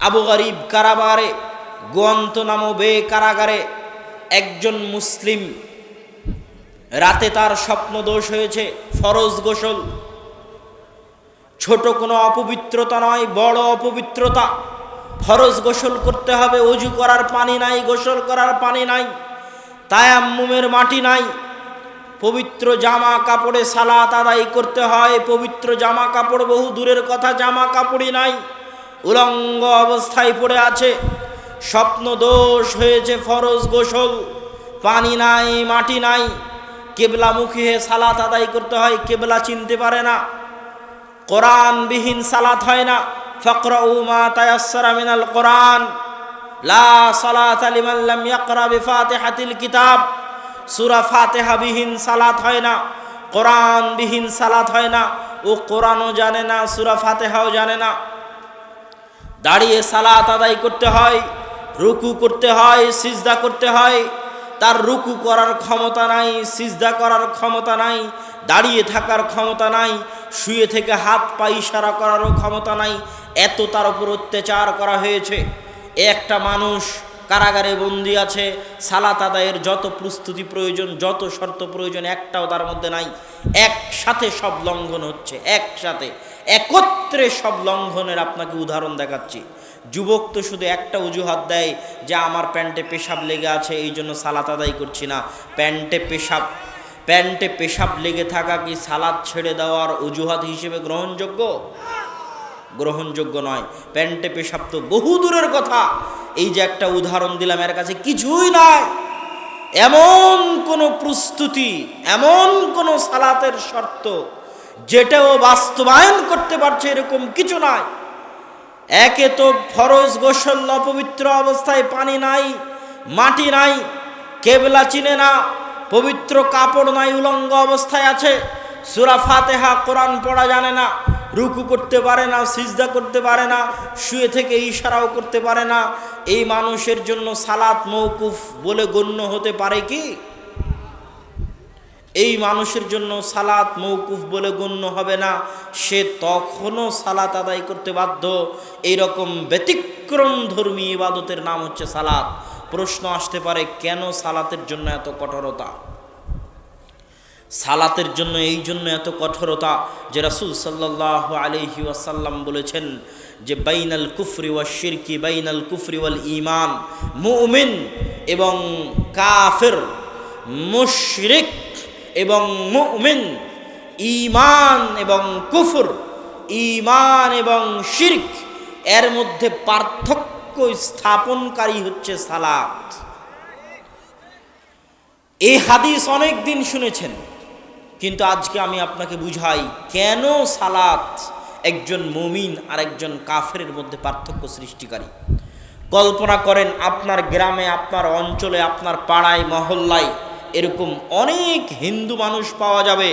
আবু গরিব কারাগারে, গুয়ান্তানামো বে কারাগারে একজন মুসলিম রাতে তার স্বপ্ন দোষ হয়েছে, ফরজ গোসল, ছোট কোনো অপবিত্রতা নয়, বড় অপবিত্রতা। ফরজ গোসল করতে হবে, ওযু করার পানি নাই, গোসল করার পানি নাই, তায়াম্মুমের মাটি নাই, পবিত্র জামা কাপড়ে সালাত আদায় করতে হয়। পবিত্র জামা কাপড় বহু দূরের কথা, জামা কাপড়ই নাই, উলঙ্গ অবস্থায় পড়ে আছে, স্বপ্ন দোষ হয়েছে, ফরজ গোসল, পানি নাই, মাটি নাই, কেবলামুখী হয়ে সালাত আদায় করতে হয়, কেবলা চিনতে পারে না, কোরআনবিহীন সালাত হয় না। ফাকরাউ মা তায়াসসারা মিনাল কোরআন, লা সালাতা লিমান লাম ইয়াকরা বিফাতিহাতিল কিতাব। সূরা ফাতিহা বিহীন সালাত হয় না, কোরআনবিহীন সালাত হয় না। ও কোরআনও জানে না, সূরা ফাতিহাও জানে না। দাঁড়িয়ে সালাত আদায় করতে হয়, রুকু করতে হয়, সিজদা করতে হয়। তার রুকু করার ক্ষমতা নাই, সিজদা করার ক্ষমতা নাই, দাঁড়িয়ে থাকার ক্ষমতা নাই, শুয়ে থেকে হাত পা ইশারা করারও ক্ষমতা নাই। এত তার উপর অত্যাচার করা হয়েছে। একটা মানুষ কারাগারে বন্দি আছে, সালাত আদায়ের যত প্রস্তুতি প্রয়োজন, যত শর্ত প্রয়োজন, একটাও তার মধ্যে নাই। একসাথে সব লঙ্ঘন হচ্ছে, একসাথে একত্রে সব লঙ্ঘনের আপনাকে উদাহরণ দেখাচ্ছি। যুবক তো শুধু একটা অজুহাত দেয় যে আমার প্যান্টে পেশাব লেগে আছে, এই জন্য সালাত আদায় করছি না। প্যান্টে পেশাব লেগে থাকা কি সালাত ছেড়ে দেওয়ার অজুহাত হিসেবে গ্রহণযোগ্য? গ্রহণযোগ্য নয়। প্যান্টে পেশাব তো বহু দূরের কথা, এই যে একটা উদাহরণ দিলাম, এর কাছে কিছুই নাই। এমন কোনো প্রস্তুতি, এমন কোনো সালাতের শর্ত যেটাও বাস্তবায়ন করতে পারছে এরকম কিছু নাই। একে তো ফরজ গোসল, অপবিত্র অবস্থায়, পানি নাই, মাটি নাই, কেবলা চিনে না, পবিত্র কাপড় নাই, উলঙ্গ অবস্থায় আছে, সূরা ফাতিহা কোরআন পড়া জানে না, রুকু করতে পারে না, সিজদা করতে পারে না, শুয়ে থেকে ইশারাও করতে পারে না। এই মানুষের জন্য সালাত মওকুফ বলে গণ্য হতে পারে কি? এই মানুষের জন্য সালাত মওকুফ বলে গণ্য হবে না। সে তখনও সালাত আদায় করতে বাধ্য। এইরকম ব্যতিক্রম ধর্মী ইবাদতের নাম হচ্ছে সালাত। প্রশ্ন আসতে পারে, কেন সালাতের জন্য এত কঠোরতা? সালাতের জন্য এই জন্য এত কঠোরতা যে রাসূল সাল্লাল্লাহু আলাইহি ওয়াসাল্লাম বলেছেন যে বাইনাল কুফরি ওয়াশ শিরকি, বাইনাল কুফরি ওয়াল ঈমান, মুমিন এবং কাফের, মুশরিক এবং মুমিন, ঈমান এবং কুফর, ঈমান এবং শিরক, এর মধ্যে পার্থক্য স্থাপনকারী হচ্ছে সালাত। এই হাদিস অনেক দিন শুনেছেন, কিন্তু আজকে আমি আপনাকে বুঝাই কেন সালাত একজন মুমিন আর একজন কাফেরের মধ্যে পার্থক্য সৃষ্টিকারী। কল্পনা করেন আপনার গ্রামে, আপনার অঞ্চলে, আপনার পাড়ায়, মহল্লায় এরকম অনেক হিন্দু মানুষ পাওয়া যাবে,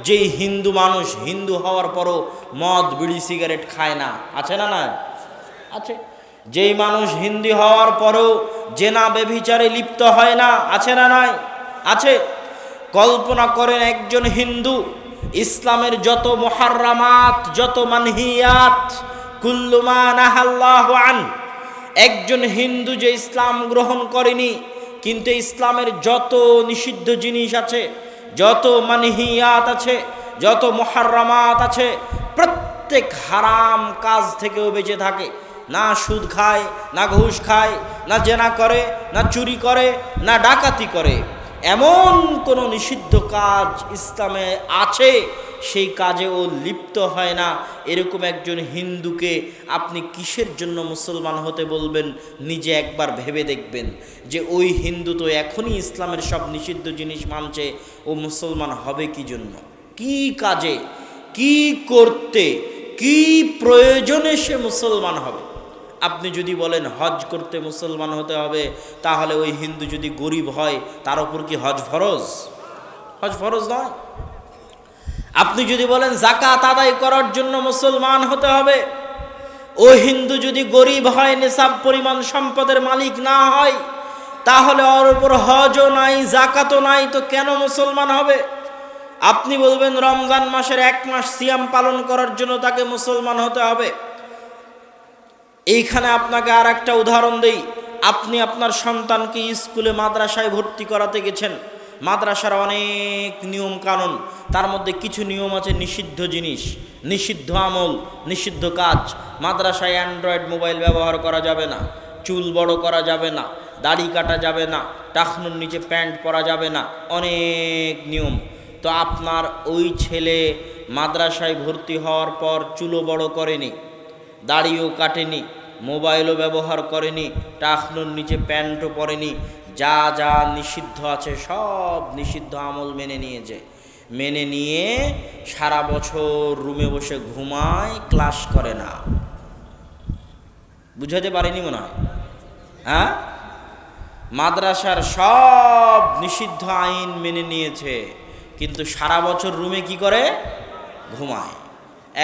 যেই হিন্দু মানুষ হিন্দু হওয়ার পরও মদ, বিড়ি, সিগারেট খায় না। আছে না? না আছে। যেই মানুষ হিন্দু হওয়ার পরও জেনা ব্যভিচারে লিপ্ত হয় না। আছে না? নাই আছে। কল্পনা করেন একজন হিন্দু ইসলামের যত মুহাররামাত, যত মানহিয়াত, কুল্লু মা নাহাল্লাহু আন, একজন হিন্দু যে ইসলাম গ্রহণ করেনি, কিন্তু ইসলামের যত নিষিদ্ধ জিনিস আছে, যত মানহিয়াত আছে, যত মুহাররামাত আছে, প্রত্যেক হারাম কাজ থেকেও বেঁচে থাকে। না সুদ খায়, না ঘুষ খায়, না জেনা করে, না চুরি করে, না ডাকাতি করে। এমন কোনো নিষিদ্ধ কাজ ইসলামে আছে সেই কাজে ও লিপ্ত হয় না। এরকম একজন হিন্দুকে আপনি কিসের জন্য মুসলমান হতে বলবেন? নিজে একবার ভেবে দেখবেন যে ওই হিন্দু তো এখনই ইসলামের সব নিষিদ্ধ জিনিস মানছে, ও মুসলমান হবে কি জন্য? কি কাজে, কি করতে, কি প্রয়োজনে সে মুসলমান হবে? আপনি যদি বলেন হজ করতে মুসলমান হতে হবে, তাহলে ওই হিন্দু যদি গরিব হয় তার উপর কি হজ ফরজ? হজ ফরজ নয়। আপনি যদি বলেন যাকাত আদায় করার জন্য মুসলমান হতে হবে, ওই হিন্দু যদি গরিব হয়, নিসাব পরিমাণ সম্পদের মালিক না হয়, তাহলে ওর উপর হজও নাই, যাকাতও নাই, তো কেন মুসলমান হবে? আপনি বলবেন রমজান মাসের 1 মাস সিয়াম পালন করার জন্য তাকে মুসলমান হতে হবে। এইখানে আপনাকে আর একটা উদাহরণ দেই। আপনি আপনার সন্তানকে স্কুলে মাদ্রাসায় ভর্তি করাতে গেছেন। মাদ্রাসার অনেক নিয়ম কানুন, তার মধ্যে কিছু নিয়ম আছে নিষিদ্ধ জিনিস, নিষিদ্ধ আমল, নিষিদ্ধ কাজ। মাদ্রাসায় অ্যান্ড্রয়েড মোবাইল ব্যবহার করা যাবে না, চুল বড় করা যাবে না, দাড়ি কাটা যাবে না, টাকনুর নিচে প্যান্ট পরা যাবে না, অনেক নিয়ম। তো আপনার ওই ছেলে মাদ্রাসায় ভর্তি হওয়ার পর চুলও বড় করেনি, দাড়িও কাটেনি, মোবাইলও ব্যবহার করেনি, টাকনুর নিচে প্যান্টও পরেনি, যা যা নিষিদ্ধ আছে সব নিষিদ্ধ আমল মেনে নিয়েছে। মেনে নিয়ে সারা বছর রুমে বসে ঘুমায়, ক্লাস করে না। বুঝাতে পারিনি মনে হয়? হ্যাঁ, মাদ্রাসার সব নিষিদ্ধ আইন মেনে নিয়েছে, কিন্তু সারা বছর রুমে কি করে? ঘুমায়।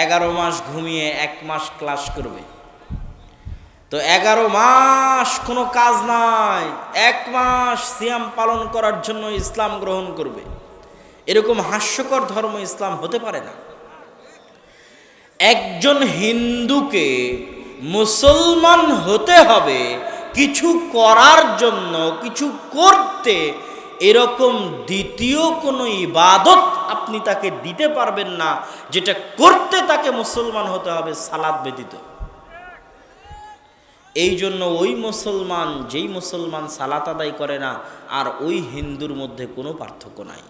11 মাস ঘুমিয়ে 1 মাস ক্লাস করবে। তো 11 মাস কোনো কাজ নাই, 1 মাস সিয়াম পালন করার জন্য ইসলাম গ্রহণ করবে। এরকম হাস্যকর ধর্ম ইসলাম হতে পারে না। একজন হিন্দুকে মুসলমান হতে হবে কিছু করার জন্য, কিছু করতে, এরকম দ্বিতীয় কোনো ইবাদত আপনি তাকে দিতে পারবেন না যেটা করতে তাকে মুসলমান হতে হবে সালাত ব্যতীত। এই জন্য ওই মুসলমান, যেই মুসলমান সালাত আদায় করে না, আর ওই হিন্দুর মধ্যে কোনো পার্থক্য নাই।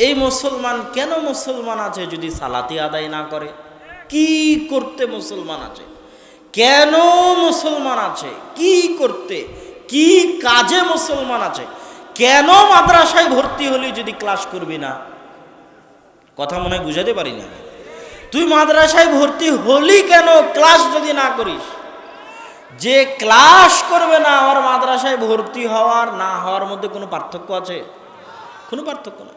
এই মুসলমান কেন মুসলমান আছে যদি সালাতি আদায় না করে? কি করতে মুসলমান আছে? কেন মুসলমান আছে? কি করতে, কি কাজে মুসলমান আছে? কেন মাদ্রাসায় ভর্তি হলি যদি ক্লাস করবি না? কথা মনে হয় বুঝাতে পারি না। তুই মাদ্রাসায় ভর্তি হলি কেন ক্লাস যদি না করিস? যে ক্লাস করবে না, আর মাদ্রাসায় ভর্তি হওয়ার না হওয়ার মধ্যে কোনো পার্থক্য আছে? কোনো পার্থক্য না।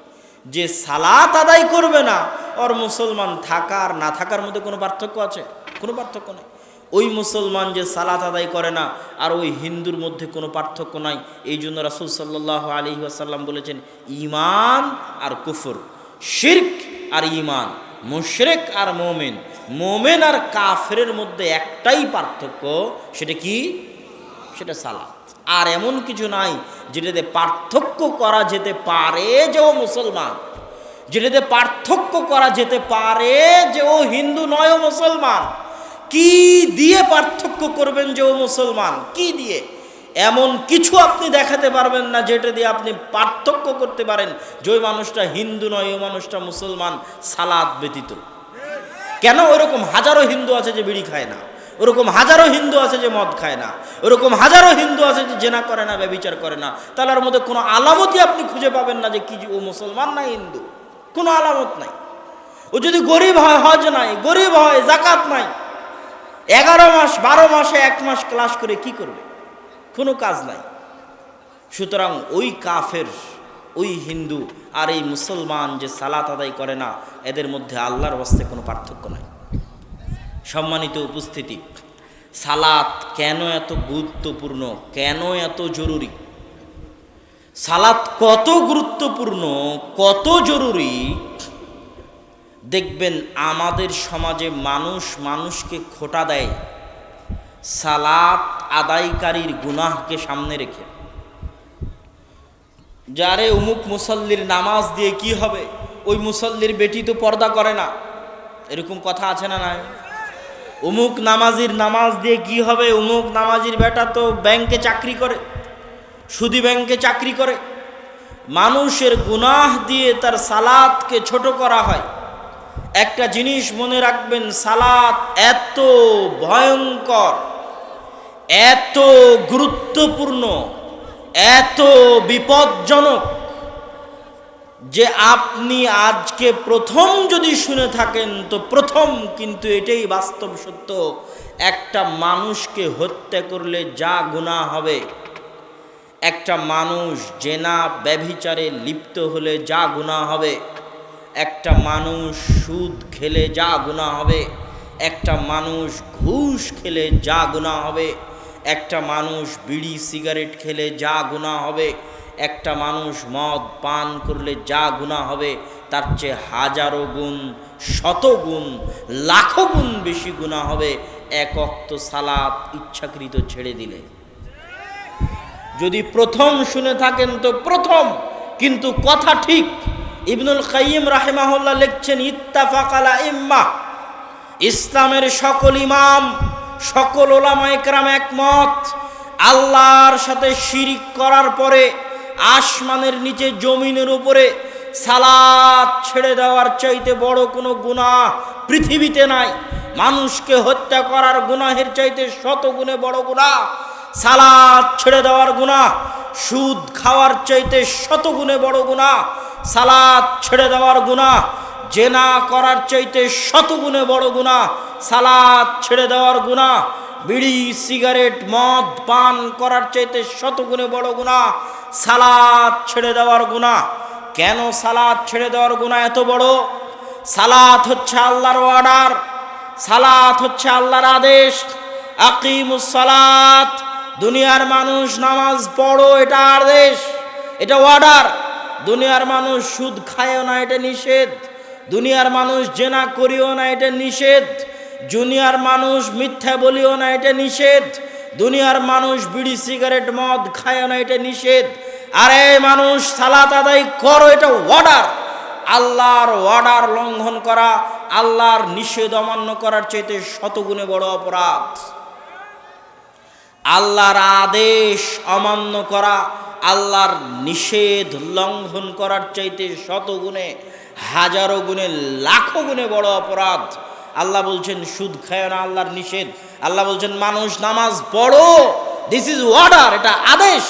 যে সালাত আদায় করবে না, আর মুসলমান থাকার না থাকার মধ্যে কোনো পার্থক্য আছে? কোনো পার্থক্য নেই। ওই মুসলমান যে সালাত আদায় করে না আর ওই হিন্দুর মধ্যে কোনো পার্থক্য নাই। এই জন্য রাসূল সাল্লাল্লাহু আলাইহি ওয়াসাল্লাম বলেছেন, ঈমান আর কুফর, শিরক আর ঈমান, মুশরিক আর মুমিন, মুমিন আর কাফেরের মধ্যে একটাই পার্থক্য, সেটা কি? সেটা সালাত। আর এমন কিছু নাই যেটাতে পার্থক্য করা যেতে পারে যে ও মুসলমান, যেটাতে পার্থক্য করা যেতে পারে যে ও হিন্দু নয়, ও মুসলমান। কি দিয়ে পার্থক্য করবেন যে ও মুসলমান? কি দিয়ে? এমন কিছু আপনি দেখাতে পারবেন না যেটা দিয়ে আপনি পার্থক্য করতে পারেন যে ওই মানুষটা হিন্দু নয়, ওই মানুষটা মুসলমান সালাত ব্যতীত। কেন? ওরকম হাজারো হিন্দু আছে যে বিড়ি খায় না, ওরকম হাজারো হিন্দু আছে যে মদ খায় না, ওরকম হাজারো হিন্দু আছে যে জেনা করে না, ব্যভিচার করে না। তাহলে ওর মধ্যে কোনো আলামতই আপনি খুঁজে পাবেন না যে কি ও মুসলমান না হিন্দু। কোনো আলামত নাই। ও যদি গরিব হয়, হজ নাই, গরিব হয়, জাকাত নাই, 11 মাস 12 মাসে 1 মাস ক্লাস করে কি করবে? কোনো কাজ নাই। সুতরাং ওই কাফের, ওই হিন্দু আর এই মুসলমান যে সালাত আদায় করে না, এদের মধ্যে আল্লাহর ওয়াস্তে কোনো পার্থক্য নাই। সম্মানিত উপস্থিতি, সালাত কেন এত গুরুত্বপূর্ণ, কেন এত জরুরি? সালাত কত গুরুত্বপূর্ণ, কত জরুরি, দেখবেন আমাদের সমাজে মানুষ মানুষকে খোঁটা দেয় সালাত আদায়কারীর গুনাহকে সামনে রেখে। যারে অমুক মুসল্লির নামাজ দিয়ে কি হবে, ওই মুসল্লির বেটি তো পর্দা করে না, এরকম কথা আছে না নাই? অমুক নামাজির নামাজ দিয়ে কি হবে, অমুক নামাজির বেটা তো ব্যাংকে চাকরি করে, সুদি ব্যাংকে চাকরি করে। মানুষের গুনাহ দিয়ে তার সালাতকে ছোট করা হয়। একটা জিনিস মনে রাখবেন, সালাত এত ভয়ঙ্কর, এত গুরুত্বপূর্ণ, এত বিপজ্জনক যে আপনি আজকে প্রথম যদি শুনে থাকেন তো প্রথম, কিন্তু এটাই বাস্তব সত্য। একটা মানুষকে হত্যা করলে যা গুনাহ হবে, একটা মানুষ জেনা ব্যভিচারে লিপ্ত হলে যা গুনাহ হবে, একটা মানুষ সুদ খেলে যা গুনাহ হবে, একটা মানুষ ঘুষ খেলে যা গুনাহ হবে, একটা মানুষ বিড়ি সিগারেট খেলে যা গুনাহ হবে, একটা মানুষ মদ পান করলে যা গুনাহ হবে, তার চেয়ে হাজারো গুণ, শত গুণ, লাখো গুণ বেশি গুনাহ হবে এক ওয়াক্ত সালাত ইচ্ছাকৃত ছেড়ে দিলে। যদি প্রথম শুনে থাকেন তো প্রথম, কিন্তু কথা ঠিক। ইবনুল কাইয়িম রাহিমাহুল্লাহ লিখছেন, ইত্তাফাকাল আইম্মা, ইসলামের সকল ইমাম, সকল উলামায়ে কেরাম একমত, আল্লাহর সাথে শিরিক করার পরে আসমানের নিচে জমিনের উপরে সালাত ছেড়ে দেওয়ার চাইতে বড় কোনো গুনাহ পৃথিবীতে নাই। মানুষকে হত্যা করার গুনাহের চাইতে শত গুণে বড় গুনাহ সালাত ছেড়ে দেওয়ার গুনাহ। সুদ খাওয়ার চাইতে শত গুণে বড় গুনাহ সালাত ছেড়ে দেওয়ার গুনাহ। জেনা করার চাইতে শত গুণে বড় গুনাহ সালাত ছেড়ে দেওয়ার গুনাহ। বিড়ি সিগারেট মদ পান করার চাইতে শত গুণে বড় গুনাহ সালাত ছেড়ে দেওয়ার গুনাহ। কেন সালাত ছেড়ে দেওয়ার গুনাহ এত বড়? সালাত হচ্ছে আল্লাহর অর্ডার, সালাত হচ্ছে আল্লাহর আদেশ। আকিমুস সালাত, দুনিয়ার মানুষ নামাজ পড়ো, এটা আদেশ, এটা অর্ডার। দুনিয়ার মানুষ সুদ খায়ও না, এটা নিষেধ। দুনিয়ার মানুষ জেনা করিও না, এটা নিষেধ। দুনিয়ার মানুষ মিথ্যা বলিও না, এটা নিষেধ। দুনিয়ার মানুষ বিড়ি সিগারেট মদ খায়ও না, এটা নিষেধ। আরে মানুষ সালাত আদায় করো, এটা অর্ডার। আল্লাহর অর্ডার লঙ্ঘন করা, আল্লাহর নিষেধ অমান্য করার চাইতে শতগুণে বড় অপরাধ। আল্লাহর আদেশ অমান্য করা, আল্লাহর নিষেধ লঙ্ঘন করার চাইতে শতগুণে, হাজারো গুণে, লাখো গুণে বড় অপরাধ। আল্লাহ বলছেন সুদ খায় না, আল্লাহর নিষেধ। আল্লাহ বলছেন মানুষ নামাজ পড়ো, দিস ইজ অর্ডার, এটা আদেশ।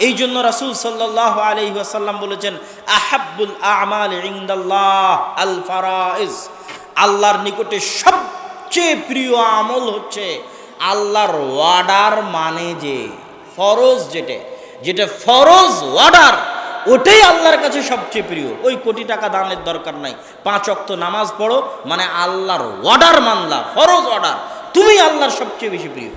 এই জন্য রাসূল সাল্লাল্লাহু আলাইহি ওয়াসাল্লাম বলেছেন, আহাব্বুল আ'মাল ইনদাল্লাহ আল ফারাইজ, আল্লাহর নিকটে সবচেয়ে প্রিয় আমল হচ্ছে আল্লাহর অর্ডার, মানে যে ফরজ, যেটা ফরজ অর্ডার, ওটাই আল্লাহর কাছে সবচেয়ে প্রিয়। ওই কোটি টাকা দানের দরকার নাই, 5 ওয়াক্ত নামাজ পড়ো, মানে আল্লাহর অর্ডার মানলা, ফরজ অর্ডার, তুমি আল্লাহর সবচেয়ে বেশি প্রিয়।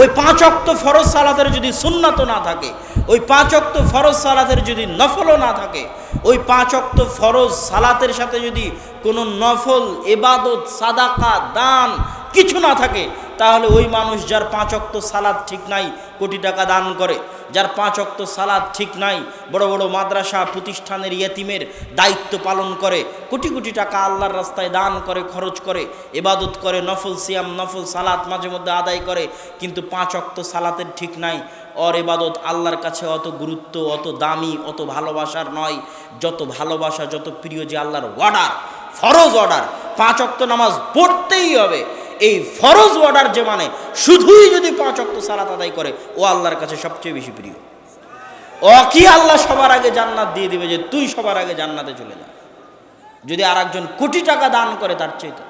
ওই 5 ওয়াক্ত ফরজ সালাতের যদি সুন্নাতও না থাকে, ওই 5 ওয়াক্ত ফরজ সালাতের যদি নফলও না থাকে, ওই 5 ওয়াক্ত ফরজ সালাতের সাথে যদি কোনো নফল ইবাদত সাদাকা দান কিছু না থাকে, তাহলে ওই মানুষ যার 5 ওয়াক্ত সালাত ঠিক নাই কোটি টাকা দান করে, যার 5 ওয়াক্ত সালাত ঠিক নাই বড় বড় মাদ্রাসা প্রতিষ্ঠানের ইয়েতিমের দায়িত্ব পালন করে, কোটি কোটি টাকা আল্লাহর রাস্তায় দান করে, খরচ করে, ইবাদত করে, নফল সিয়াম নফল সালাত মাঝে মধ্যে আদায় করে, কিন্তু 5 ওয়াক্ত সালাতের ঠিক নাই, ওর ইবাদত আল্লাহর কাছে অত গুরুত্ব, অত দামি, অত ভালোবাসার নয়, যত ভালোবাসা, যত প্রিয় যে আল্লাহর অর্ডার, ফরজ অর্ডার, 5 ওয়াক্ত নামাজ পড়তেই হবে। এই ফরজ অর্ডার যে মানে শুধুই যদি 5 ওয়াক্ত সালাত আদায় করে, ও আল্লাহর কাছে সবচেয়ে বেশি প্রিয়। ও কি আল্লাহ সবার আগে জান্নাত দিয়ে দিবে যে তুই সবার আগে জান্নাতে চলে যা? যদি আরেকজন কোটি টাকা দান করে তার চাইতে,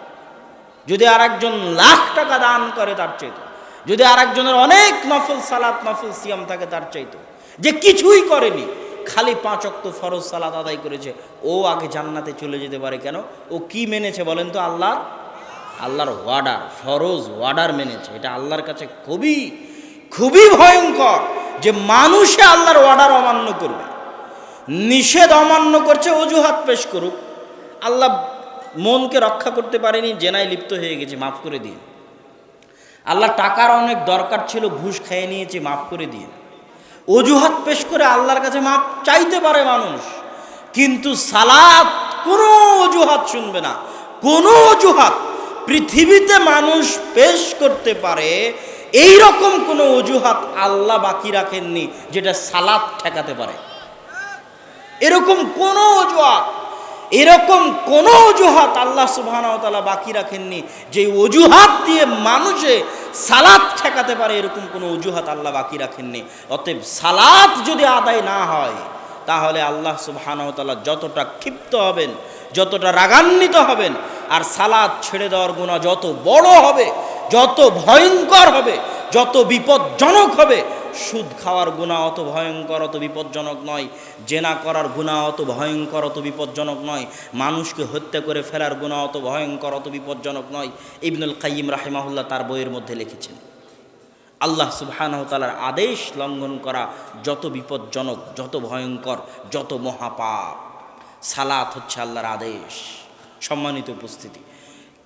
যদি আরেকজন লাখ টাকা দান করে তার চাইতে, যদি আরেকজনের অনেক নফল সালাত নফল সিয়াম থাকে তার চাইতে, যে কিছুই করেনি, খালি 5 ওয়াক্ত ফরজ সালাত আদায় করেছে, ও আগে জান্নাতে চলে যেতে পারে কেন? ও কি মেনেছে বলেন তো? আল্লাহর ওয়ার্ডার, ফরজ ওয়ার্ডার মেনেছে। এটা আল্লাহর কাছে খুবই খুবই ভয়ঙ্কর যে মানুষে আল্লাহর ওয়ার্ডার অমান্য করবে, নিষেধ অমান্য করছে, অজুহাত পেশ করুক। আল্লাহ মনকে রক্ষা করতে পারেনি, জেনায় লিপ্ত হয়ে গেছে, মাফ করে দিয়ে। আল্লাহ টাকার অনেক দরকার ছিল, ঘুষ খেয়ে নিয়েছে, মাফ করে দিয়ে। অজুহাত পেশ করে আল্লাহর কাছে মাফ চাইতে পারে মানুষ, কিন্তু সালাত কোনো অজুহাত শুনবে না। কোনো অজুহাত পৃথিবীতে মানুষ পেশ করতে পারে, এই রকম কোনো অজুহাত আল্লাহ বাকি রাখেননি যেটা সালাত ঠেকাতে পারে। এরকম কোনো অজুহাত আল্লাহ সুবহানাহু ওয়া তাআলা বাকি রাখেননি যে অজুহাত দিয়ে মানুষে সালাত ঠেকাতে পারে, এরকম কোনো অজুহাত আল্লাহ বাকি রাখেননি। অতএব সালাত যদি আদায় না হয়, তাহলে আল্লাহ সুবহানাহু ওয়া তাআলা যতটা ক্ষিপ্ত হবেন, যতটা রাগান্বিত হবেন, আর সালাত ছেড়ে দেওয়ার গুনাহ যত বড় হবে, যত ভয়ঙ্কর হবে, যত বিপজ্জনক হবে। সুদ খাওয়ার গুনাহ অত ভয়ঙ্কর, অত বিপজ্জনক নয়। জেনা করার গুনাহ অত ভয়ঙ্কর, অত বিপজ্জনক নয়। মানুষকে হত্যা করে ফেলার গুনাহ অত ভয়ঙ্কর, অত বিপজ্জনক নয়। ইবনুল কাইয়িম রাহিমাহুল্লাহ তার বইয়ের মধ্যে লিখেছেন, আল্লাহ সুবহানাহু ওয়া তাআলার আদেশ লঙ্ঘন করা যত বিপজ্জনক, যত ভয়ঙ্কর, যত মহাপাপ। সালাত হচ্ছে আল্লাহর আদেশ। সম্মানিত উপস্থিতি,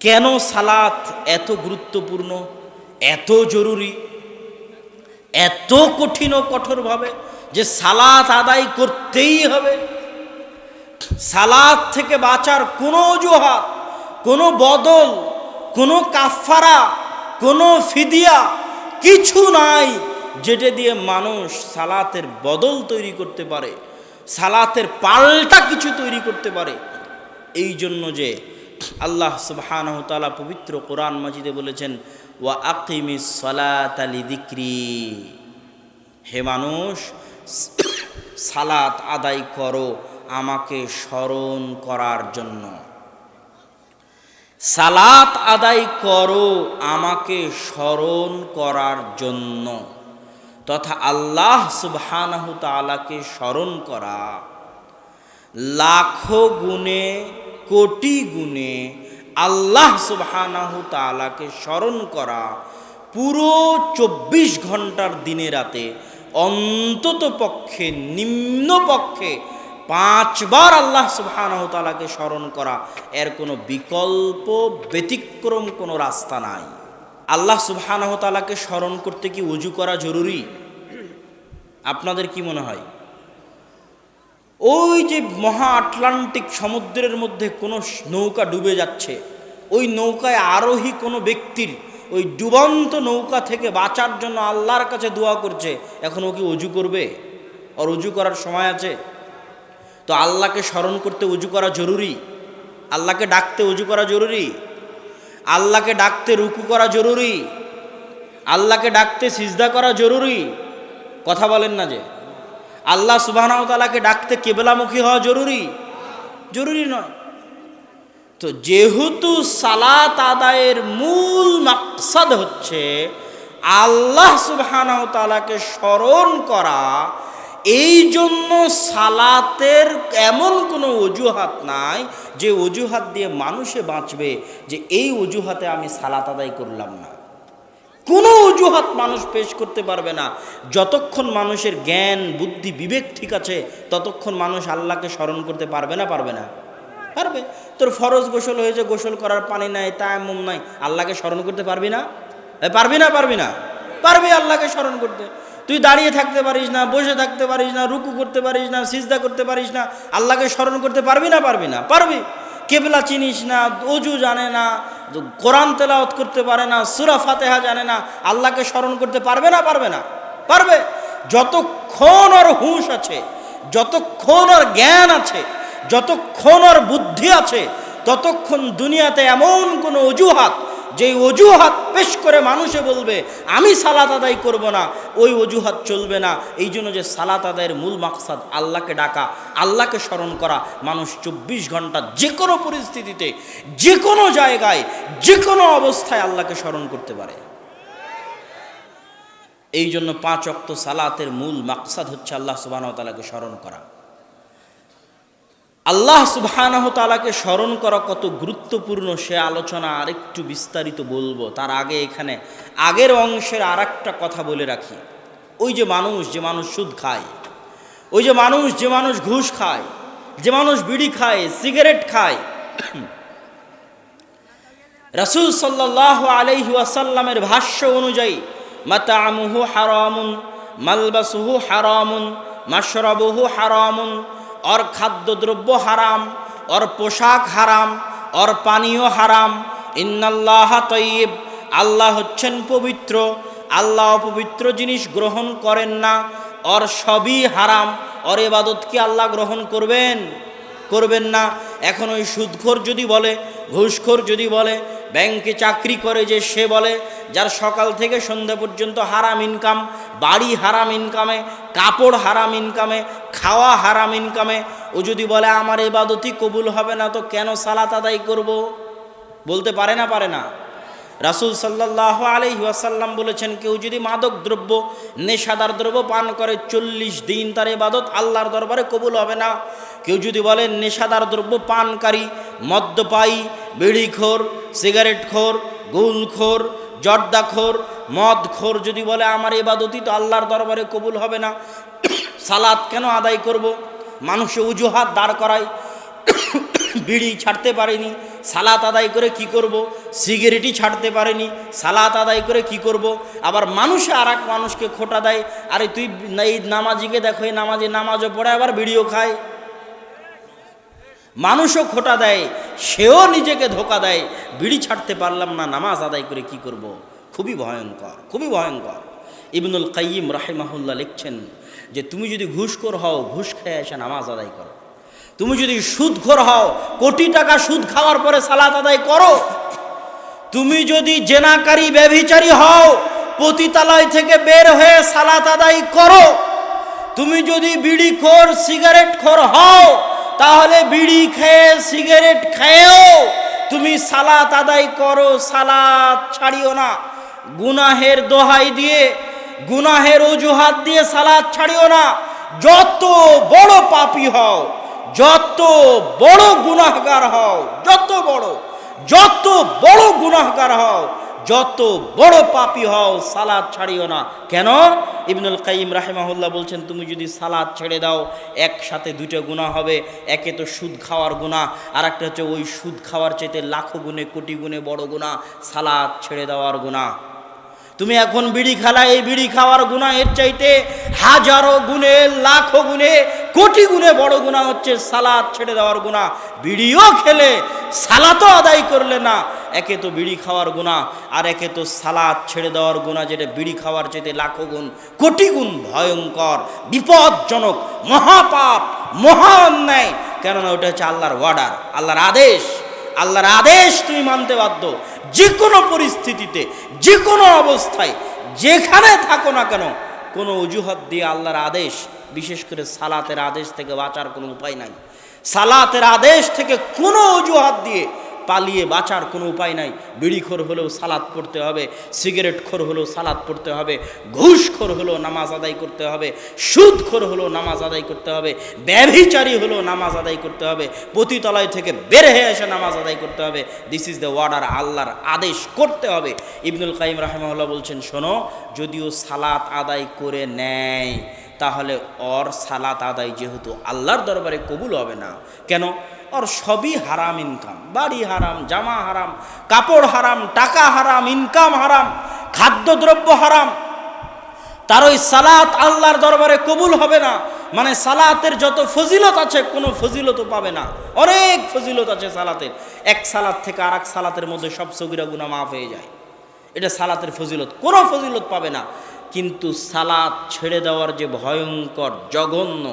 কেন সালাত এত গুরুত্বপূর্ণ, এত জরুরি, এত কঠিন ও কঠোরভাবে যে সালাত আদায় করতেই হবে। সালাত থেকে বাঁচার কোনো অজুহাত, কোনো বদল, কোনো কাফারা, কোনো ফিদিয়া কিছু নাই যেটা দিয়ে মানুষ সালাতের বদল তৈরি করতে পারে, সালাতের পাল্টা কিছু তৈরি করতে পারে। এই জন্য যে আল্লাহ সুবহানাহু ওয়া তাআলা পবিত্র কোরআন মাজিদে বলেছেন, ওয়া আকিমিস সালাতা লিযিকরি, হে মানুষ সালাত আদায় করো আমাকে স্মরণ করার জন্য। সালাত আদায় করো আমাকে স্মরণ করার জন্য, তথা আল্লাহ সুবহানাহু তাআলাকে স্মরণ করা লাখো গুণে কোটি গুণে আল্লাহ সুবহানাহু তাআলাকে স্মরণ করা পুরো 24 ঘন্টার দিনে রাতে অন্তত পক্ষে নিম্ন পক্ষে 5 বার আল্লাহ সুবহানাহু তাআলাকে স্মরণ করা, এর কোনো বিকল্প ব্যতিক্রম কোনো রাস্তা নাই। আল্লাহ সুবহানাহু তাআলাকে স্মরণ করতে কি ওযু করা জরুরি? আপনাদের কি মনে হয়? ওই যে মহা আটলান্টিক সমুদ্রের মধ্যে কোনো নৌকা ডুবে যাচ্ছে, ওই নৌকায় আরোহী কোনো ব্যক্তির ওই ডুবন্ত নৌকা থেকে বাঁচার জন্য আল্লাহর কাছে দোয়া করছে, এখন ও কি ওযু করবে? আর ওযু করার সময় আছে? তো আল্লাহকে স্মরণ করতে ওযু করা জরুরি, আল্লাহকে ডাকতে ওযু করা জরুরি, আল্লাহকে ডাকতে রুকু করা জরুরি, আল্লাহকে ডাকতে সিজদা করা জরুরি। কথা বলেন না যে আল্লাহ সুবহানাহু ওয়া তাআলাকে ডাকতে কিবলামুখী হওয়া জরুরি? জরুরি নয়। তো যেহেতু সালাত আদায়ের মূল মাকসাদ হচ্ছে আল্লাহ সুবহানাহু ওয়া তাআলাকে স্মরণ করা, এই জন্য সালাতের এমন কোনো অজুহাত নাই যে অজুহাত দিয়ে মানুষে বাঁচবে যে এই অজুহাতে আমি সালাত আদায় করলাম না। কোনো অজুহাত মানুষ পেশ করতে পারবে না। যতক্ষণ মানুষের জ্ঞান বুদ্ধি বিবেক ঠিক আছে ততক্ষণ মানুষ আল্লাহকে স্মরণ করতে পারবে না? পারবে না? পারবে। তোর ফরজ গোসল হয়েছে, গোসল করার পানি নাই, তায়াম্মুম নাই, আল্লাহকে স্মরণ করতে পারবি না? পারবি না? পারবি না? পারবি আল্লাহকে স্মরণ করতে। তুই দাঁড়িয়ে থাকতে পারিস না, বসে থাকতে পারিস না, রুকু করতে পারিস না, সিজদা করতে পারিস না, আল্লাহকে স্মরণ করতে পারবি না? পারবি না? পারবি। কেবলা চিনিস না, ওযু জানে না, কোরআন তেলাওয়াত করতে পারে না, সূরা ফাতিহা জানে না, আল্লাহকে স্মরণ করতে পারবে না? পারবে না? পারবে। যতক্ষণ ওর হুঁশ আছে, যতক্ষণ ওর জ্ঞান আছে, যতক্ষণ ওর বুদ্ধি আছে, ততক্ষণ দুনিয়াতে এমন কোনো অজুহাত, যেই অজুহাত পেশ করে মানুষে বলবে আমি সালাত আদায় করব না, ওই অজুহাত চলবে না। এই জন্য যে সালাত আদায়ের মূল মাকসাদ আল্লাহকে ডাকা, আল্লাহকে স্মরণ করা, মানুষ 24 ঘন্টা যে কোনো পরিস্থিতিতে, যে কোনো জায়গায়, যে কোনো অবস্থায় আল্লাহকে স্মরণ করতে পারে। এই জন্য 5 ওয়াক্ত সালাতের মূল মাকসাদ হচ্ছে আল্লাহ সুবহানাহু ওয়া তাআলাকে স্মরণ করা। আল্লাহ সুবহানাহু ওয়া তাআলাকে স্মরণ করা কত গুরুত্বপূর্ণ সে আলোচনা আরেকটু বিস্তারিত বলবো। তার আগে এখানে আগের অংশের আরেকটা কথা বলে রাখি। ওই যে মানুষ সুদ খায়, ওই যে মানুষ ঘুষ খায়, যে মানুষ বিড়ি খায়, সিগারেট খায়, রাসূল সাল্লাল্লাহু আলাইহি ওয়াসাল্লামের ভাষ্য অনুযায়ী মাতা'মুহু হারামুন, মালবাসুহু হারামুন, মাশরাবুহু হারামুন, ওর খাদ্যদ্রব্য হারাম, ওর পোশাক হারাম, ওর পানীয় হারাম। ইন্নাল্লাহা তাইয়্যিব, আল্লাহ হচ্ছেন পবিত্র, আল্লাহ অপবিত্র জিনিস গ্রহণ করেন না, ওর সবই হারাম। ওর ইবাদত কি আল্লাহ গ্রহণ করবেন? করবেন না। এখন ওই সুদখোর যদি বলে, ঘুষখোর যদি বলে, ব্যাংকে চাকরি করে যে সে বলে, যার সকাল থেকে সন্ধ্যা পর্যন্ত হারাম ইনকাম, বাড়ি হারাম ইনকামে, কাপড় হারাম ইনকামে, খাওয়া হারাম ইনকামে, ও যদি বলে আমার ইবাদতই কবুল হবে না, তো কেন সালাত আদায় করব? বলতে পারে না? পারে না? রাসূল সাল্লাল্লাহু আলাইহি ওয়াসাল্লাম বলেছেন, কেউ যদি মাদক দ্রব্য, নেশাদার দ্রব্য পান করে 40 দিন তার ইবাদত আল্লাহর দরবারে কবুল হবে না। কেউ যদি বলে নেশাদার দ্রব্য পানকারী, মদ্যপায়ী, বিড়িখোর, সিগারেটখোর, গুলখোর, জর্দাখোর, মদখোর যদি বলে আমার ইবাদতই তো আল্লাহর দরবারে কবুল হবে না, সালাত কেন আদায় করব? মানুষে অজুহাত দাঁড় করায়, বিড়ি ছাড়তে পারেনি, সালাত আদায় করে কি করব? সিগারেটই ছাড়তে পারেনি, সালাত আদায় করে কি করব? আবার মানুষে আর এক মানুষকে খোঁটা দেয়, আরে তুই এই নামাজিকে দেখো, এই নামাজও পড়ে আবার বিড়িও খায়। মানুষও খোঁটা দেয়, সেও নিজেকে ধোকা দেয়, বিড়ি ছাড়তে পারলাম না, নামাজ আদায় করে কি করব? খুবই ভয়ঙ্কর, খুবই ভয়ঙ্কর। ইবনুল কাইয়িম রাহিমাহুল্লাহ লিখছেন যে তুমি যদি ঘুষখোর হও, ঘুষ খেয়ে এসে নামাজ আদায় করো। তুমি যদি সুদখোর হও, কোটি টাকা সুদ খাওয়ার পরে সালাত আদায় করো। তুমি যদি জেনাকারী ব্যভিচারী হও, পতিতালয় থেকে বের হয়ে সালাত আদায় করো। তুমি যদি বিড়িখোর সিগারেটখোর হও, তাহলে বিড়ি খেয়ে সিগারেট খেয়েও তুমি সালাত আদায় করো, সালাত ছাড়িও না। গুনাহের দোহাই দিয়ে, গুনাহের অজুহাত দিয়ে সালাত ছাড়িও না। যত বড় পাপী হও, যত বড় গুনাহগার হও, যত বড় গুনাহগার হও, যত বড় পাপী হও, সালাত ছাড়িও না। কেন? ইবনুল কাইয়িম রাহিমাহুল্লাহ বলছেন তুমি যদি সালাত ছেড়ে দাও, একসাথে দুটো গুনাহ হবে। একে তো সুদ খাওয়ার গুনাহ, আর একটা হচ্ছে ওই সুদ খাওয়ার চাইতে লাখো গুণে কোটি গুণে বড় গুনাহ সালাত ছেড়ে দেওয়ার গুনাহ। তুমি এখন বিড়ি খালা, এই বিড়ি খাওয়ার গুনাহ এর চাইতে হাজারো গুণে, লাখো গুণে, কোটি গুণে বড় গুনাহ হচ্ছে সালাত ছেড়ে দেওয়ার গুনাহ। বিড়িও খেলে সালাতও আদায় করলে না, একে তো বিড়ি খাওয়ার গুনাহ, আর একে তো সালাত ছেড়ে দেওয়ার গুনাহ, যেটা বিড়ি খাওয়ার চাইতে লাখো গুণ, কোটি গুণ ভয়ঙ্কর, বিপজ্জনক, মহাপাপ, মহা অন্যায়। কেননা ওটা হচ্ছে আল্লাহর অর্ডার, আল্লাহর আদেশ। আল্লাহর আদেশ তুমি মানতে বাধ্য, যে কোনো পরিস্থিতিতে, যে কোনো অবস্থায়, যেখানে থাকো না কেন। কোনো অজুহাত দিয়ে আল্লাহর আদেশ, বিশেষ করে সালাতের আদেশ থেকে বাঁচার কোনো উপায় নাই। সালাতের আদেশ থেকে কোনো অজুহাত দিয়ে পালিয়ে বাঁচার কোনো উপায় নাই। বিড়িখোর হলেও সালাত পড়তে হবে, সিগারেটখোর হলেও সালাত পড়তে হবে, ঘুষখোর হলেও নামাজ আদায় করতে হবে, সুদখোর হলেও নামাজ আদায় করতে হবে, ব্যভিচারী হলেও নামাজ আদায় করতে হবে, পতিতালয় থেকে বের হয়ে এসে নামাজ আদায় করতে হবে। দিস ইজ দ্য অর্ডার, আল্লাহর আদেশ করতে হবে। ইবনুল কাইয়িম রাহিমাহুল্লাহ বলছেন শোনো, যদিও সালাত আদায় করে নেয়, তাহলে ওর সালাত আদায় যেহেতু আল্লাহর দরবারে কবুল হবে না। কেন? ওর সবই হারাম ইনকাম, বাড়ি হারাম, জামা হারাম, কাপড় হারাম, টাকা হারাম, ইনকাম হারাম, খাদ্যদ্রব্য হারাম, তার ওই সালাত আল্লাহর দরবারে কবুল হবে না। মানে সালাতের যত ফজিলত আছে, কোনো ফজিলতও পাবে না। অনেক ফজিলত আছে সালাতের, এক সালাত থেকে আর এক সালাতের মধ্যে সব সগীরা গুনাহ মাফ হয়ে যায়। এটা সালাতের ফজিলত, কোনো ফজিলত পাবে না। কিন্তু সালাত ছেড়ে দেওয়ার যে ভয়ঙ্কর, জঘন্য,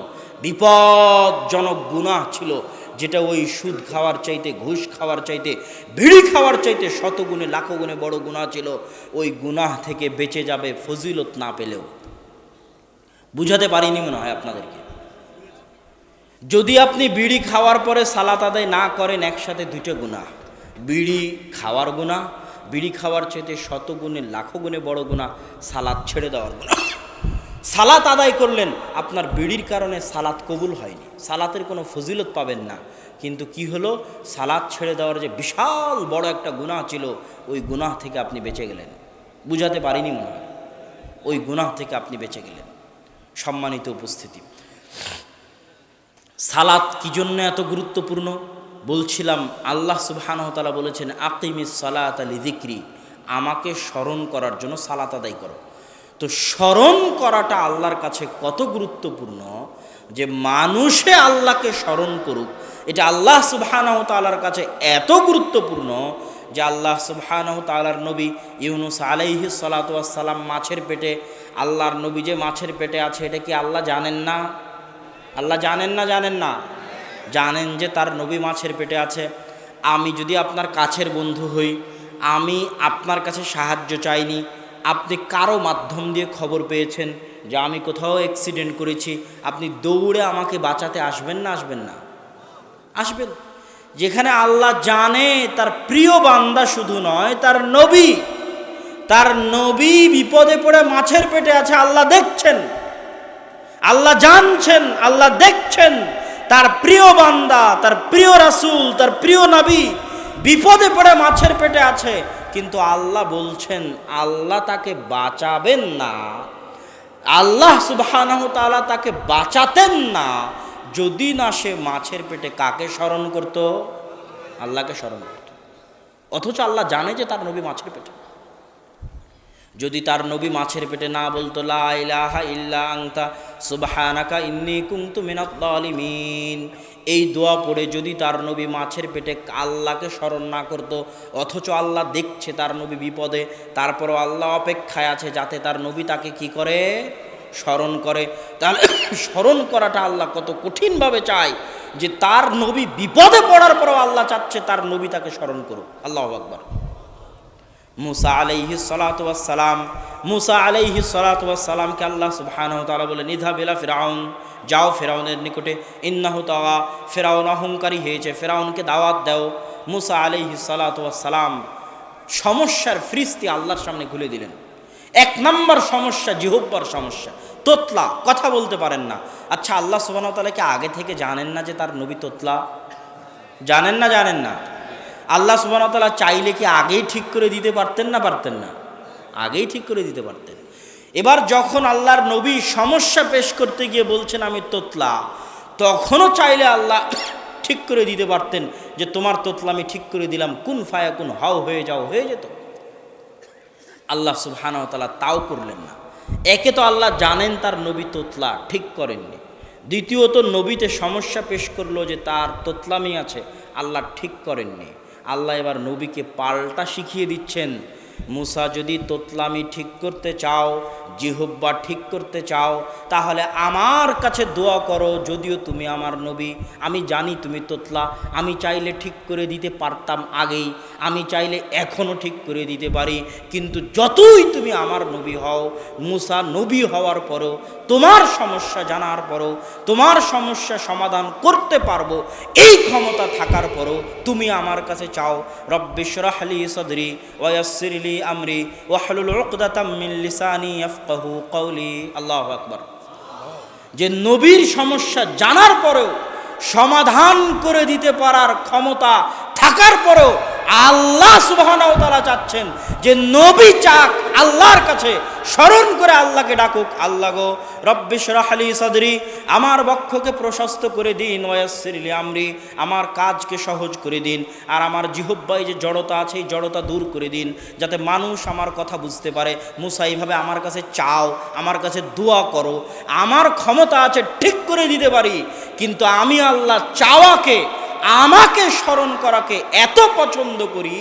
বিপজ্জনক গুনাহ ছিল, যেটা ওই সুদ খাওয়ার চাইতে, ঘুষ খাওয়ার চাইতে, বিড়ি খাওয়ার চাইতে শতগুণে লাখো গুণে বড় গুনাহ ছিল, ওই গুনাহ থেকে বেঁচে যাবে ফজিলত না পেলেও। বুঝাতে পারিনি মনে হয় আপনাদেরকে। যদি আপনি বিড়ি খাওয়ার পরে সালাত আদায় না করেন, একসাথে দুটো গুনাহ, বিড়ি খাওয়ার গুনাহ, বিড়ি খাওয়ার চাইতে শতগুণে লাখো গুণে বড় গুনাহ সালাত ছেড়ে দেওয়ার গুনাহ। সালাত আদায় করলেন, আপনার বিড়ির কারণে সালাত কবুল হয়নি, সালাতের কোনো ফজিলত পাবেন না। কিন্তু কি হলো, সালাত ছেড়ে দেওয়ার যে বিশাল বড় একটা গুনাহ ছিল, ওই গুনাহ থেকে আপনি বেঁচে গেলেন। বুঝাতে পারিনি মনে হয়, ওই গুনাহ থেকে আপনি বেঁচে গেলেন। সম্মানিত উপস্থিতি, সালাত কি জন্য এত গুরুত্বপূর্ণ বলছিলাম। আল্লাহ সুবহানাহু ওয়া তাআলা বলেছেন, আকিমিস সালাতা লিযিকরি, আমাকে স্মরণ করার জন্য সালাত আদায় করো। তো স্মরণ করাটা আল্লাহর কাছে কত গুরুত্বপূর্ণ, যে মানুষে আল্লাহকে স্মরণ করুক, এটা আল্লাহ সুবহানাহু ওয়া তাআলার কাছে এত গুরুত্বপূর্ণ যে আল্লাহ সুবহানাহু ওয়া তাআলার নবী ইউনুস আলাইহিস সালাতু ওয়াস সালাম মাছের পেটে, আল্লাহর নবী যে মাছের পেটে আছে, এটা কি আল্লাহ জানেন না? আল্লাহ জানেন না? জানেন না? জানেন যে তার নবী মাছের পেটে আছে। আমি যদি আপনার কাছের বন্ধু হই, আমি আপনার কাছে সাহায্য চাইনি, আপনি কারো মাধ্যম দিয়ে খবর পেয়েছেন যে আমি কোথাও অ্যাক্সিডেন্ট করেছি, আপনি দৌড়ে আমাকে বাঁচাতে আসবেন না? আসবেন না? আসবেন। যেখানে আল্লাহ জানে তার প্রিয় বান্দা শুধু নয়, তার নবী বিপদে পড়ে মাছের পেটে আছে, আল্লাহ দেখছেন, আল্লাহ জানছেন, আল্লাহ দেখছেন তার প্রিয় বান্দা, তার প্রিয় রাসূল, তার প্রিয় নবী বিপদে পড়ে মাছের পেটে আছে, কিন্তু আল্লাহ বলছেন আল্লাহ তাকে বাঁচাবেন না। আল্লাহ সুবহানাহু ওয়া তাআলা তাকে বাঁচাতেন না যদি না সে মাছের পেটে কাকে স্মরণ করত? আল্লাহকে স্মরণ করত। অথচ আল্লাহ জানে যে তার নবী মাছের পেটে। যদি তার নবী মাছের পেটে না বলতো লা ইলাহা ইল্লা আনতা সুবহানাকা ইন্নী কুনতু মিনাজ জালিমিন, এই দোয়া পড়ে যদি তার নবী মাছের পেটে আল্লাহকে স্মরণ না করত, অথচ আল্লাহ দেখছে তার নবী বিপদে, তারপরও আল্লাহ অপেক্ষায় আছে যাতে তার নবী তাকে কি করে, স্মরণ করে। তাহলে স্মরণ করাটা আল্লাহ কত কঠিনভাবে চায় যে তার নবী বিপদে পড়ার পরও আল্লাহ চাচ্ছে তার নবী তাকে স্মরণ করুক। আল্লাহু আকবার। মুসা আলাইহিস সালাতু ওয়াস সালাম, মুসা আলাইহিস সালাতু ওয়াস সালামকে আল্লাহ সুবহানাহু ওয়া তাআলা বলে নিধা বিলা ফিরাউন, যাও ফেরাউনের নিকটে, ইন্নাহু তাগা, ফেরাউন অহংকারী হয়েছে, ফেরাউনকে দাওয়াত দাও। মুসা আলাইহিস সালাতু ওয়াস সালাম সমস্যার ফ্রিস্তি আল্লাহর সামনে খুলে দিলেন। এক নম্বর সমস্যা জিহ্বার সমস্যা, তোতলা, কথা বলতে পারেন না। আচ্ছা, আল্লাহ সুবহানাহু ওয়া তাআলা কি আগে থেকে জানেন না যে তার নবী তোতলা? জানেন না? জানেন না? আল্লাহ সুবহানাহু ওয়া তাআলা চাইলে কি আগেই ঠিক করে দিতে পারতেন না? পারতেন না? আগেই ঠিক করে দিতে পারতেন। এবার যখন আল্লাহর নবী সমস্যা পেশ করতে গিয়ে বলছেন আমি তোতলা, তখনও চাইলে আল্লাহ ঠিক করে দিতে পারতেন যে তোমার তোতলা আমি ঠিক করে দিলাম, কুন ফায়া কুন, হাও হয়ে যাও, হয়ে যেত। আল্লাহ সুবহানাহু ওয়া তাআলা তাও করলেন না। একে তো আল্লাহ জানেন তার নবী তোতলা, ঠিক করেননি। দ্বিতীয়ত নবীতে সমস্যা পেশ করলো যে তার তোতলামি আছে, আল্লাহ ঠিক করেননি। আল্লাহ এবার নবীকে পাল্টা শিখিয়ে দিচ্ছেন, মুসা যদি তোতলামি ঠিক করতে চাও, জিহ্বা ঠিক করতে চাও, তাহলে আমার কাছে দোয়া করো। যদিও তুমি আমার নবী, আমি জানি তুমি তোতলা, আমি চাইলে ঠিক করে দিতে পারতাম আগেই, আমি চাইলে এখনও ঠিক করে দিতে পারি, কিন্তু যতই তুমি আমার নবী হও, মুসা নবী হওয়ার পরও, তোমার সমস্যা জানার পরও, তোমার সমস্যা সমাধান করতে পারবো এই ক্ষমতা থাকার পরও তুমি আমার কাছে চাও, রব্বিশরাহ লি সাদরি ওয়া ইয়াসসির লি আমরি ওয়াহলুল উকদাতাম মিন লিসানি ইয়াফকাহু কওলি। আল্লাহু আকবার। যে নবীর সমস্যা জানার পরেও, সমাধান করে দিতে পারার ক্ষমতা থাকার পরেও আল্লাহ সুবহানাহু ওয়া তাআলা চাচ্ছেন যে নবী চাক আল্লাহর কাছে, স্মরণ করে আল্লাহকে ডাকুক, আল্লাহ গো রব্বিশরাহ লি সাদরি, আমার বক্ষকে প্রশস্ত করে দিন, ওয়া ইয়াসসির লি আমরি, আমার কাজকে সহজ করে দিন, আর আমার জিহ্বায় যে জড়তা আছে এই জড়তা দূর করে দিন, যাতে মানুষ আমার কথা বুঝতে পারে। মুসা এইভাবে আমার কাছে চাও, আমার কাছে দোয়া করো, আমার ক্ষমতা আছে ঠিক করে দিতে পারি, কিন্তু আমি আল্লাহ চাওয়াকে, আমাকে স্মরণ করাকে এত পছন্দ করি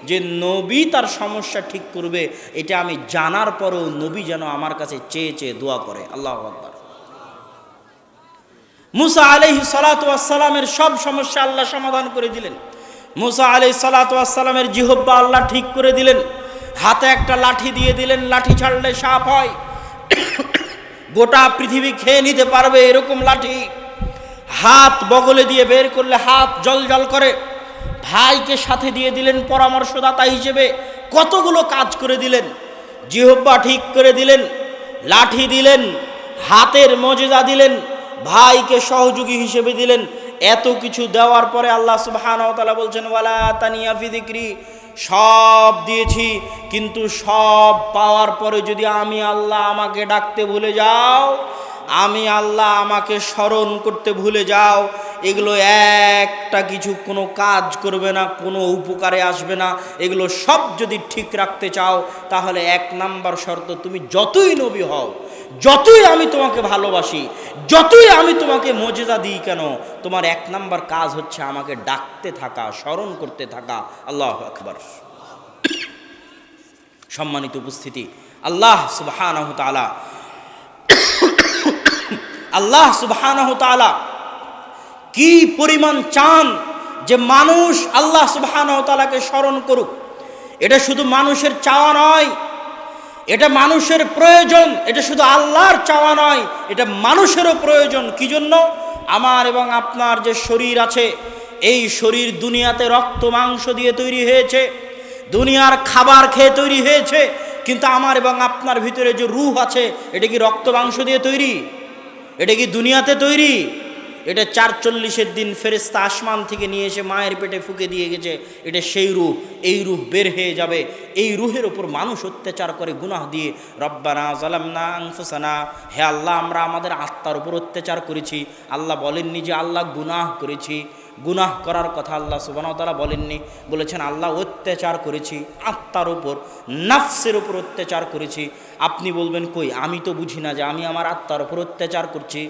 যে নবী তার সমস্যা ঠিক করবে এটা আমি জানার পরেও নবী যেন আমার কাছে চেয়ে চেয়ে দোয়া করে। আল্লাহু আকবার। মুসা আলাইহিস সালাতু ওয়াস সালামের সব সমস্যা আল্লাহ সমাধান করে দিলেন। মুসা আলাইহিস সালাতু ওয়াস সালামের জিহ্বা আল্লাহ ঠিক করে দিলেন, হাতে একটা লাঠি দিয়ে দিলেন, লাঠি ছাড়লে সাপ হয়, গোটা পৃথিবী খেয়ে নিতে পারবে এরকম লাঠি। হাত বগলে দিয়ে বের করলে হাত জল জল করে। ভাইকে সাথে দিয়ে দিলেন পরামর্শদাতা হিসেবে, কতগুলো কাজ করে দিলেন। জিহ্বা ঠিক করে দিলেন, লাঠি দিলেন, হাতের মজেজা দিলেন, ভাইকে সহযোগী হিসেবে দিলেন। এত কিছু দেওয়ার পরে আল্লাহ সুবহানাহু ওয়া তাআলা বলছেন ওয়ালা তানিয়া ফি যিকরি, সব দিয়েছি, কিন্তু সব পাওয়ার পরে যদি আমি আল্লাহ আমাকে ডাকতে ভুলে যাও, আমি আল্লাহ আমাকে স্মরণ করতে ভুলে যাও, এগুলো একটা কিছু কোনো কাজ করবে না, কোনো উপকারে আসবে না। এগুলো সব যদি ঠিক রাখতে চাও তাহলে এক নাম্বার শর্ত, তুমি যতই নবী হও, যতই আমি তোমাকে ভালোবাসি, যতই আমি তোমাকে মজেজা দিই কেন, তোমার এক নাম্বার কাজ হচ্ছে আমাকে ডাকতে থাকা, স্মরণ করতে থাকা। আল্লাহু আকবার। সম্মানিত উপস্থিতি, আল্লাহ সুবহানাহু তাআলা, আল্লাহ সুবহানাহু তাআলা কি পরিমাণ চান যে মানুষ আল্লাহ সুবহানাহু তাআলাকে স্মরণ করুক। এটা শুধু মানুষের চাওয়া নয়, এটা মানুষের প্রয়োজন। এটা শুধু আল্লাহর চাওয়া নয়, এটা মানুষেরও প্রয়োজন। কি জন্য? আমার এবং আপনার যে শরীর আছে, এই শরীর দুনিয়াতে রক্ত মাংস দিয়ে তৈরি হয়েছে, দুনিয়ার খাবার খেয়ে তৈরি হয়েছে, কিন্তু আমার এবং আপনার ভিতরে যে রূহ আছে, এটা কি রক্ত মাংস দিয়ে তৈরি? এটা কি দুনিয়াতে তৈরি? এটা ৪৪ দিন ফেরেশতা আসমান থেকে নিয়ে এসে মায়ের পেটে ফুঁকে দিয়ে গেছে। এটা সেই রূহ, এই রূহ বের হয়ে যাবে। এই রূহের ওপর মানুষ অত্যাচার করে গুনাহ দিয়ে, রব্বানা যালামনা আনফুসানা, হে আল্লাহ আমরা আমাদের আত্মার উপর অত্যাচার করেছি। আল্লাহ বলেননি যে আল্লাহ গুনাহ করেছি, গুনাহ করার কথা আল্লাহ সুবহানাহু ওয়া তাআলা বলেননি, বলেছেন আল্লাহ অত্যাচার করেছি আত্মার উপর, নাফসের উপর অত্যাচার করেছি। আপনি বলবেন কই, আমি তো বুঝি না যে আমি আমার আত্মার উপর অত্যাচার করছি।